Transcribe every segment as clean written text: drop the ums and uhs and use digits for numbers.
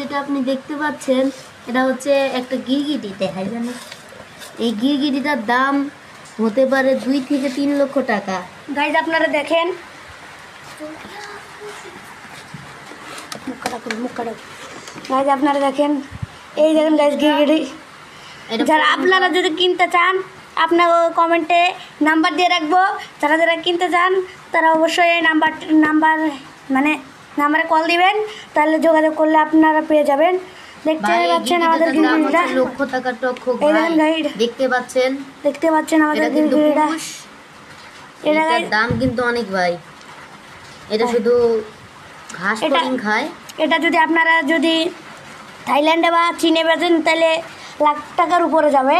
যেটা আপনি দেখতে পাচ্ছেন এটা হচ্ছে একটা গিরগিটি দেখাই যেন। এই গিরগিটিটার দাম হতে পারে 2 থেকে 3 লক্ষ টাকা। গাইজ আপনারা দেখেন, গাইজ আপনারা দেখেন, এই দেখেন গাইজ গিরগিটি। যারা আপনারা যদি কিনতে চান আপনার কমেন্টে নাম্বার দিয়ে রাখবো, যারা যারা কিনতে চান তারা অবশ্যই এই নাম্বারে কল দিবেন, তাহলে যোগাযোগ করলে আপনারা পেয়ে যাবেন। দেখতে পাচ্ছেন আমাদের গিরগিটিটা, লক্ষ টাকার টক্ক এই দেখেন গাইড, দেখতে পাচ্ছেন আমাদের গিরগিটিটা। এটার দাম কিন্তু অনেক ভাই, এটা শুধু ঘাস ফড়িং খায়। এটা যদি আপনারা যদি থাইল্যান্ডে বা চীনে বেচেন তাহলে লাখ টাকার উপরে যাবে,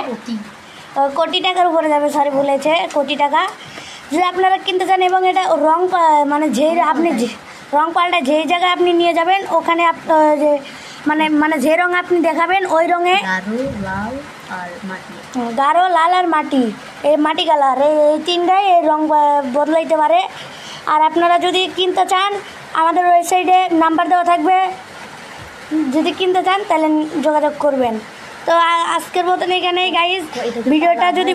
কোটি টাকার উপরে যাবে, সরি বলেছে কোটি টাকা। যদি আপনারা কিনতে চান এবং এটা রং মানে যে আপনি রং পাল্টা যেই জায়গায় আপনি নিয়ে যাবেন ওখানে যে মানে যে রং আপনি দেখাবেন ওই রঙে গাঢ় লাল আর মাটি, এই মাটি কালার, এই তিনটাই এই রং বদলাইতে পারে। আর আপনারা যদি কিনতে চান আমাদের ওয়েবসাইটে নাম্বার দেওয়া থাকবে, যদি কিনতে চান তাহলে যোগাযোগ করবেন। তো আজকের মতন এখানেই গাইজ ভিডিওটা। যদি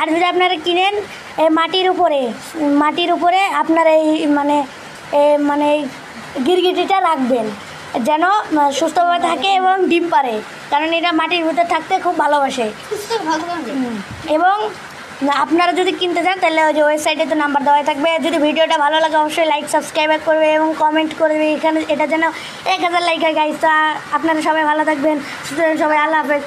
আর যদি আপনারা কিনেন এই মাটির উপরে আপনারা এই মানে গিরগিটিটা রাখবেন যেন সুস্থভাবে থাকে এবং ডিম পারে, কারণ এটা মাটির ভিতরে থাকতে খুব ভালোবাসে। এবং আপনারা যদি কিনতে চান তাহলে ওই যে ওয়েবসাইটে তো নাম্বার দেওয়া থাকবে। যদি ভিডিওটা ভালো লাগে অবশ্যই লাইক সাবস্ক্রাইব করবে এবং কমেন্ট করবে, এখানে এটা যেন 1000 লাইক হয় গাইজ। তো আপনারা সবাই ভালো থাকবেন, সবাই আল্লাহ হাফেজ।